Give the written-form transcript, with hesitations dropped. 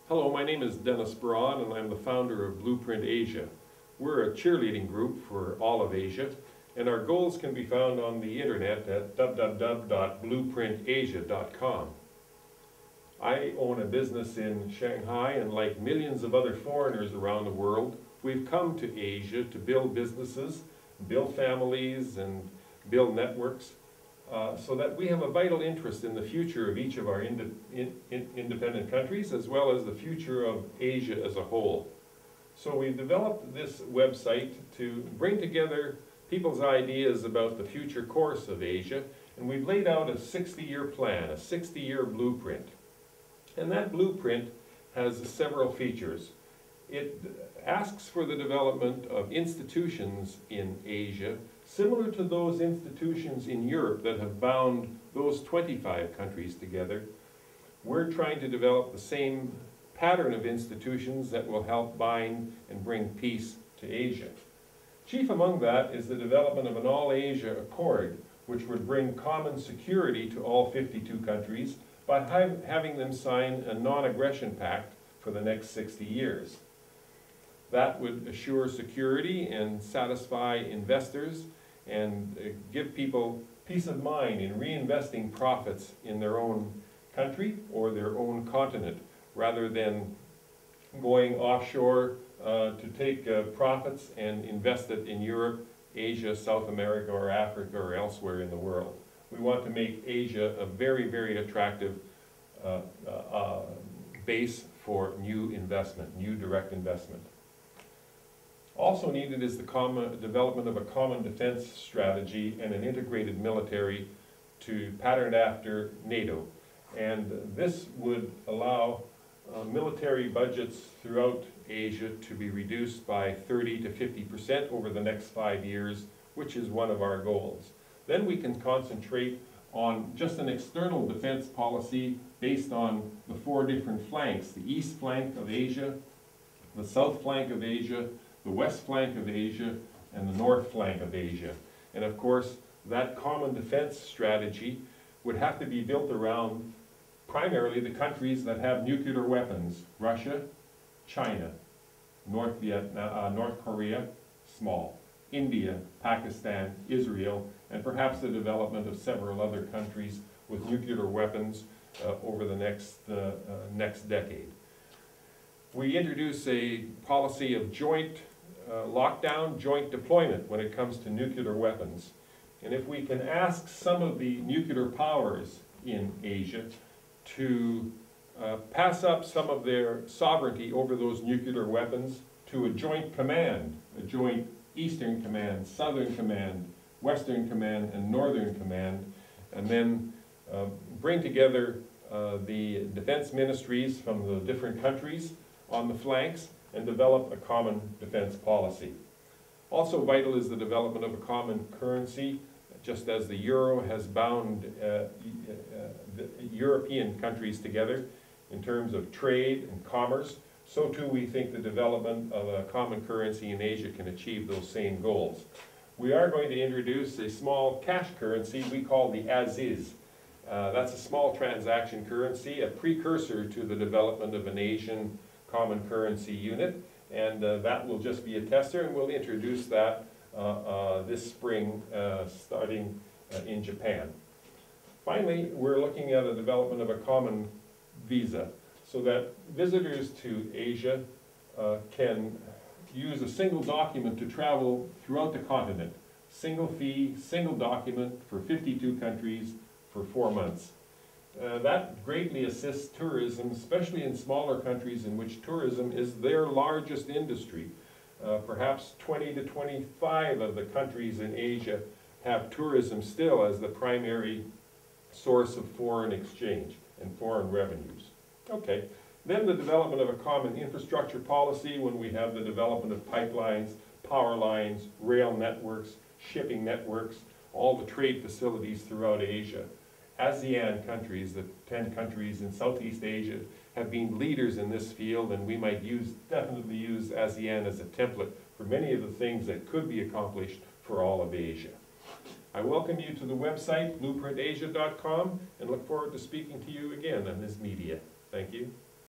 Hello, my name is Dennis Braun and I'm the founder of Blueprint Asia. We're a cheerleading group for all of Asia, and our goals can be found on the internet at www.blueprintasia.com. I own a business in Shanghai, and like millions of other foreigners around the world, we've come to Asia to build businesses, build families, and build networks, so that we have a vital interest in the future of each of our independent countries, as well as the future of Asia as a whole. So we've developed this website to bring together people's ideas about the future course of Asia, and we've laid out a 60-year plan, a 60-year blueprint. And that blueprint has several features. It asks for the development of institutions in Asia similar to those institutions in Europe that have bound those 25 countries together. We're trying to develop the same pattern of institutions that will help bind and bring peace to Asia. Chief among that is the development of an All-Asia Accord, which would bring common security to all 52 countries by having them sign a non-aggression pact for the next 60 years. That would assure security and satisfy investors and give people peace of mind in reinvesting profits in their own country or their own continent, rather than going offshore to take profits and invest it in Europe, Asia, South America, or Africa, or elsewhere in the world. We want to make Asia a very, very attractive base for new investment, new direct investment. Also needed is the development of a common defense strategy and an integrated military to pattern after NATO. And this would allow military budgets throughout Asia to be reduced by 30 to 50% over the next 5 years, which is one of our goals. Then we can concentrate on just an external defense policy based on the 4 different flanks: the east flank of Asia, the south flank of Asia, the west flank of Asia, and the north flank of Asia. And of course, that common defense strategy would have to be built around primarily the countries that have nuclear weapons: Russia, China, North Korea, small, India, Pakistan, Israel, and perhaps the development of several other countries with nuclear weapons over the next decade. We introduce a policy of joint lockdown, joint deployment when it comes to nuclear weapons. And if we can ask some of the nuclear powers in Asia to pass up some of their sovereignty over those nuclear weapons to a joint command, a joint Eastern Command, Southern Command, Western Command, and Northern Command, and then bring together the defense ministries from the different countries on the flanks and develop a common defense policy. Also vital is the development of a common currency. Just as the euro has bound the European countries together in terms of trade and commerce, so too we think the development of a common currency in Asia can achieve those same goals. We are going to introduce a small cash currency we call the as-is. That's a small transaction currency, a precursor to the development of an Asian common currency unit, and that will just be a tester, and we'll introduce that this spring starting in Japan. Finally, we're looking at a development of a common visa so that visitors to Asia can use a single document to travel throughout the continent. Single fee, single document for 52 countries for 4 months. That greatly assists tourism, especially in smaller countries in which tourism is their largest industry. Perhaps 20 to 25 of the countries in Asia have tourism still as the primary source of foreign exchange and foreign revenues. Okay, then the development of a common infrastructure policy when we have the development of pipelines, power lines, rail networks, shipping networks, all the trade facilities throughout Asia. ASEAN countries, the 10 countries in Southeast Asia, have been leaders in this field, and we might definitely use ASEAN as a template for many of the things that could be accomplished for all of Asia. I welcome you to the website, blueprintasia.com, and look forward to speaking to you again on this media. Thank you.